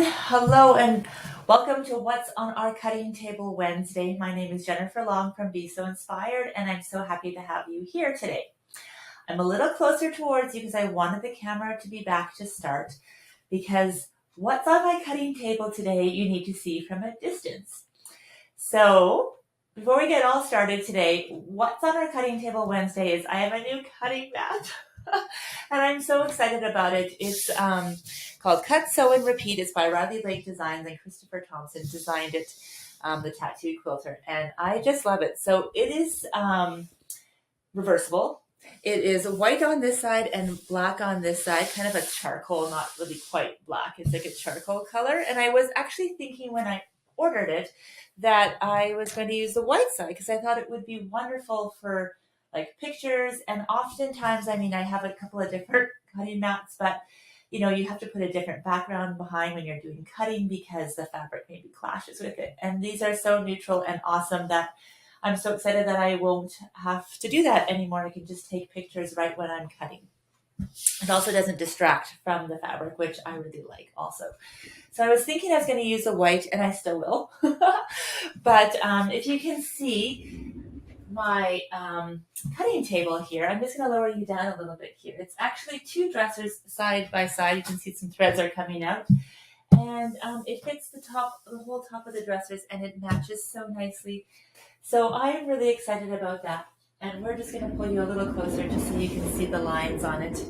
Hello and welcome to What's on Our Cutting Table Wednesday. My name is Jennifer Long from Be So Inspired, and I'm so happy to have you here today. I'm a little closer towards you because I wanted the camera to be back to start, because what's on my cutting table today you need to see from a distance. So before we get all started today, what's on our cutting table Wednesday is I have a new cutting mat. And I'm so excited about it. It's called Cut, Sew, and Repeat. It's by Riley Lake Designs, and Christopher Thompson designed it, the tattoo quilter. And I just love it. So it is reversible. It is white on this side and black on this side, kind of a charcoal, not really quite black. It's like a charcoal color. And I was actually thinking when I ordered it that I was going to use the white side because I thought it would be wonderful for like pictures. And oftentimes, I mean, I have a couple of different cutting mats, but you know, you have to put a different background behind when you're doing cutting because the fabric maybe clashes with it. And these are so neutral and awesome that I'm so excited that I won't have to do that anymore. I can just take pictures right when I'm cutting. It also doesn't distract from the fabric, which I really like also. So I was thinking I was going to use the white, and I still will. But if you can see my cutting table here, I'm just going to lower you down a little bit here. It's actually two dressers side by side. You can see some threads are coming out. And it fits the whole top of the dressers, and it matches so nicely. So I'm really excited about that. And we're just going to pull you a little closer just so you can see the lines on it.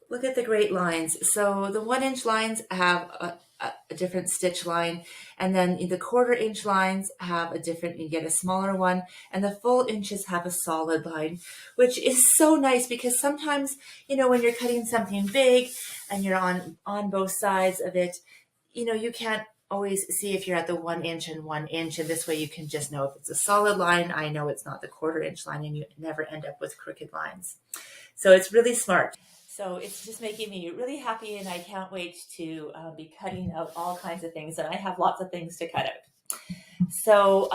Look at the great lines. So the 1-inch lines have a different stitch line, and then the 1/4-inch lines have a different, you get a smaller one, and the full inches have a solid line, which is so nice because sometimes, you know, when you're cutting something big and you're on both sides of it, you know, you can't always see if you're at the 1-inch and 1-inch, and this way you can just know if it's a solid line. I know it's not the 1/4-inch line, and you never end up with crooked lines. So it's really smart. So it's just making me really happy, and I can't wait to be cutting out all kinds of things, and I have lots of things to cut out. So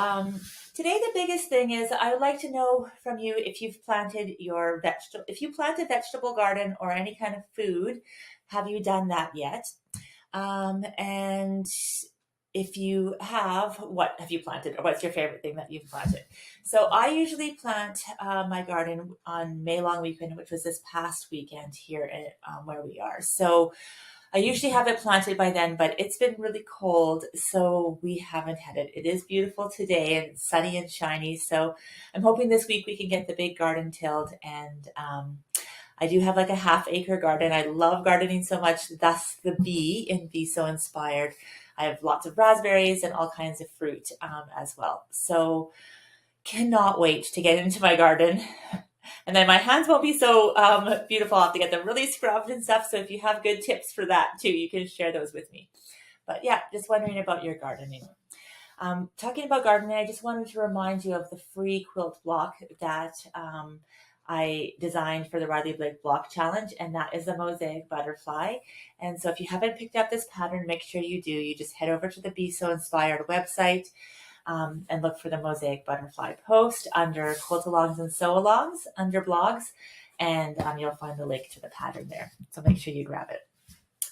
today the biggest thing is I would like to know from you if you've planted if you plant a vegetable garden or any kind of food. Have you done that yet? And if you have, what have you planted, or what's your favorite thing that you've planted? So I usually plant my garden on May Long Weekend, which was this past weekend here where we are. So I usually have it planted by then, but it's been really cold, so we haven't had it. It is beautiful today and it's sunny and shiny. So I'm hoping this week we can get the big garden tilled, and I do have like a 1/2-acre garden. I love gardening so much, thus the bee in Be So Inspired. I have lots of raspberries and all kinds of fruit as well. So cannot wait to get into my garden. And then my hands won't be so beautiful. I'll have to get them really scrubbed and stuff. So if you have good tips for that too, you can share those with me. But yeah, just wondering about your gardening. Talking about gardening, I just wanted to remind you of the free quilt block that I designed for the Riley Lake Block Challenge, and that is the Mosaic Butterfly. And so if you haven't picked up this pattern, make sure you do. You just head over to the Be So Inspired website and look for the Mosaic Butterfly post under Quilt-alongs and Sew-alongs under blogs, and you'll find the link to the pattern there. So make sure you grab it.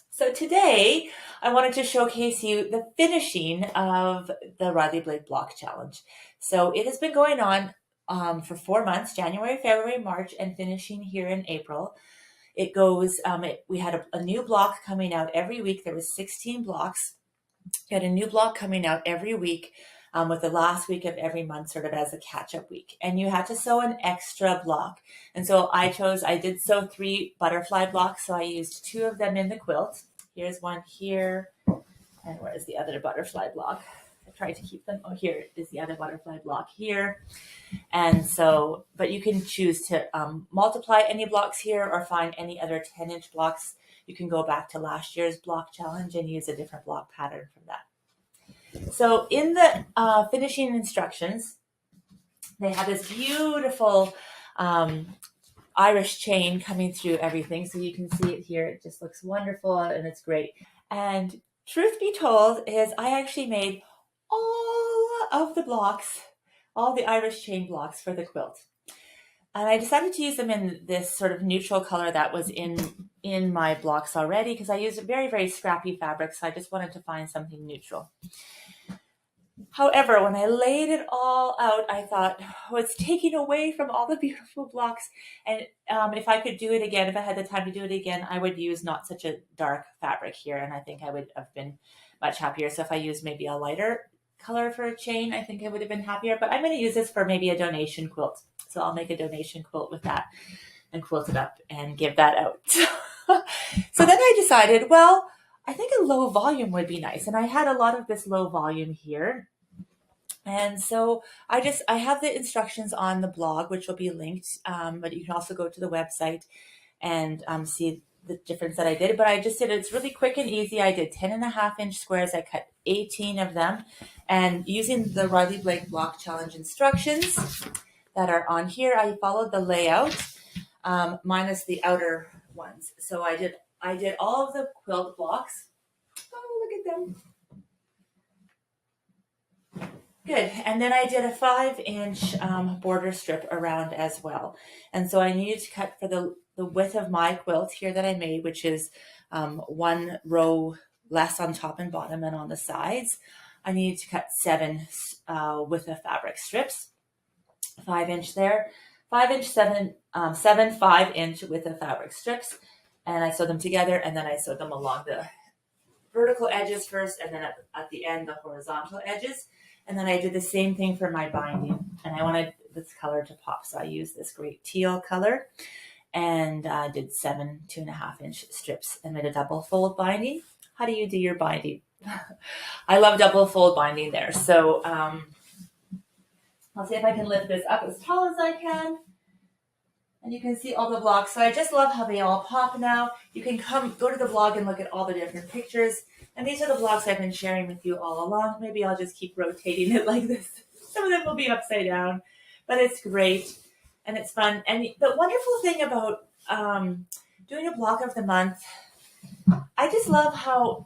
So today, I wanted to showcase you the finishing of the Riley Blake Block Challenge. So it has been going on for 4 months, January, February, March, and finishing here in April. It goes, we had a new block coming out every week. There was 16 blocks. We had a new block coming out every week with the last week of every month sort of as a catch-up week. And you had to sew an extra block. And so I did sew 3 butterfly blocks, so I used 2 of them in the quilt. Here's one here, and where is the other butterfly block? I tried to keep them. Oh, here is the other butterfly block here. And so, but you can choose to multiply any blocks here or find any other 10-inch blocks. You can go back to last year's block challenge and use a different block pattern from that. So in the finishing instructions, they have this beautiful Irish chain coming through everything. So you can see it here. It just looks wonderful and it's great. And truth be told is I actually made all of the blocks, all the Irish chain blocks for the quilt. And I decided to use them in this sort of neutral color that was in my blocks already, because I used a very, very scrappy fabric, so I just wanted to find something neutral. However, when I laid it all out, I thought, oh, it's taking away from all the beautiful blocks. And if I could do it again, if I had the time to do it again, I would use not such a dark fabric here. And I think I would have been much happier. So if I used maybe a lighter color for a chain, I think I would have been happier. But I'm going to use this for maybe a donation quilt. So I'll make a donation quilt with that and quilt it up and give that out. So then I decided, well, I think a low volume would be nice. And I had a lot of this low volume here. And so I have the instructions on the blog, which will be linked, but you can also go to the website and see the difference that I did. But I just did it's really quick and easy. I did 10.5-inch squares. I cut 18 of them. And using the Riley Blake Block Challenge instructions that are on here, I followed the layout minus the outer ones. So I did all of the quilt blocks. Oh, look at them. Good. And then I did a 5-inch border strip around as well. And so I needed to cut for the width of my quilt here that I made, which is 1 row less on top and bottom and on the sides. I needed to cut 7 width of fabric strips, 5-inch there, 5-inch, 7 5-inch width of fabric strips. And I sewed them together, and then I sewed them along the vertical edges first, and then at the end, the horizontal edges. And then I did the same thing for my binding, and I wanted this color to pop. So I used this great teal color and did 7 2.5-inch strips and made a double fold binding. How do you do your binding? I love double fold binding there. So I'll see if I can lift this up as tall as I can. And you can see all the blocks. So I just love how they all pop now. You can go to the blog and look at all the different pictures. And these are the blocks I've been sharing with you all along. Maybe I'll just keep rotating it like this. Some of them will be upside down, but it's great and it's fun. And the wonderful thing about doing a block of the month, I just love how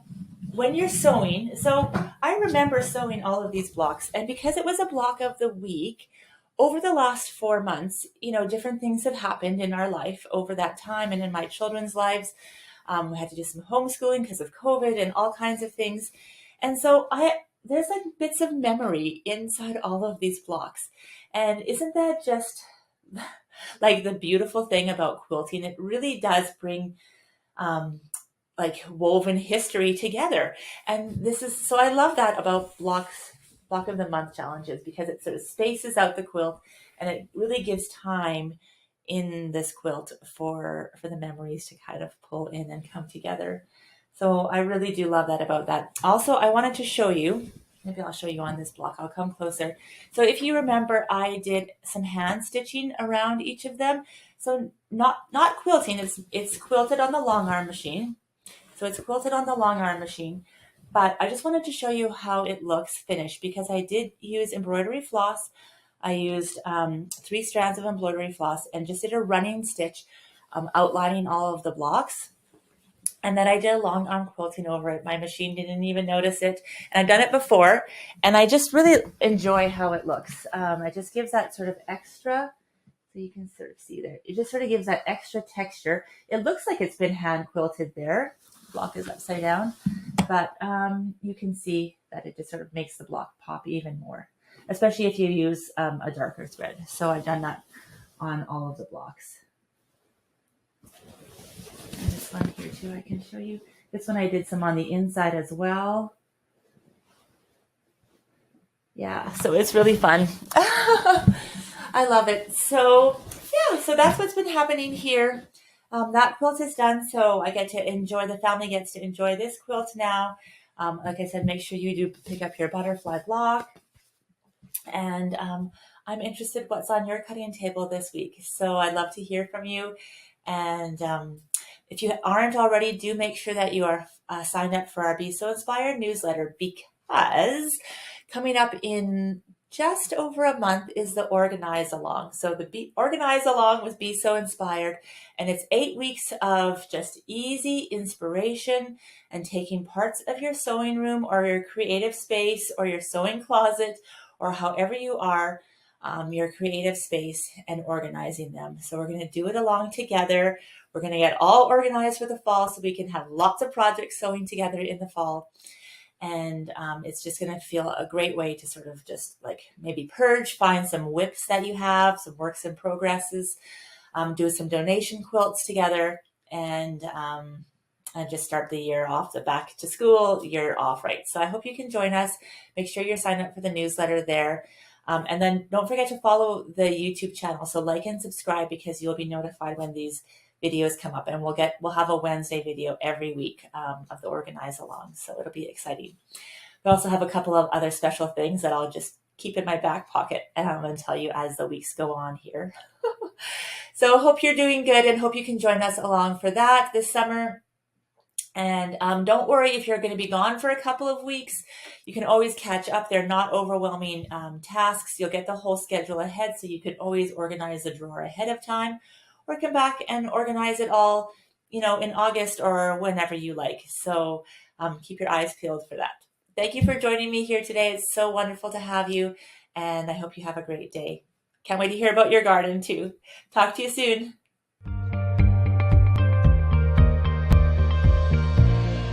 when you're sewing, so I remember sewing all of these blocks, and because it was a block of the week, over the last 4 months, different things have happened in our life over that time and in my children's lives. We had to do some homeschooling because of COVID and all kinds of things. And so there's like bits of memory inside all of these blocks. And isn't that just like the beautiful thing about quilting? It really does bring like woven history together. And so I love that about block of the month challenges, because it sort of spaces out the quilt and it really gives time in this quilt for the memories to kind of pull in and come together. So I really do love that about that. Also, I wanted to show you, maybe I'll show you on this block. I'll come closer. So if you remember, I did some hand stitching around each of them. So not quilting, it's quilted on the long arm machine. So it's quilted on the long arm machine. But I just wanted to show you how it looks finished, because I did use embroidery floss. I used 3 strands of embroidery floss and just did a running stitch outlining all of the blocks. And then I did a long arm quilting over it. My machine didn't even notice it. And I've done it before. And I just really enjoy how it looks. It just gives that sort of extra, so you can sort of see there. It just sort of gives that extra texture. It looks like it's been hand quilted there. The block is upside down. But you can see that it just sort of makes the block pop even more, especially if you use a darker thread. So I've done that on all of the blocks. And this one here too, I can show you. This one I did some on the inside as well. Yeah, so it's really fun. I love it. So yeah, so that's what's been happening here. That quilt is done, so I get to enjoy, the family gets to enjoy this quilt now. Like I said, make sure you do pick up your butterfly block. And I'm interested what's on your cutting table this week. So I'd love to hear from you. And if you aren't already, do make sure that you are signed up for our Be So Inspired newsletter, because coming up in just over a month is the Organize Along. So the Organize Along with Be So Inspired, and it's 8 weeks of just easy inspiration and taking parts of your sewing room or your creative space or your sewing closet or however you are, your creative space and organizing them. So we're going to do it along together. We're going to get all organized for the fall so we can have lots of projects sewing together in the fall. And it's just going to feel a great way to sort of just like maybe purge, find some WIPs that you have, some works in progresses, do some donation quilts together, and just start the year off, the back to school year off right. So I hope you can join us. Make sure you're signed up for the newsletter there. And then don't forget to follow the YouTube channel. So like and subscribe because you'll be notified when these videos come up, and we'll have a Wednesday video every week of the Organize Along. So it'll be exciting. We also have a couple of other special things that I'll just keep in my back pocket and I'm going to tell you as the weeks go on here. So hope you're doing good and hope you can join us along for that this summer. And don't worry if you're going to be gone for a couple of weeks. You can always catch up. They're not overwhelming tasks. You'll get the whole schedule ahead, so you can always organize the drawer ahead of time or come back and organize it all, in August or whenever you like. So keep your eyes peeled for that. Thank you for joining me here today. It's so wonderful to have you, and I hope you have a great day. Can't wait to hear about your garden too. Talk to you soon.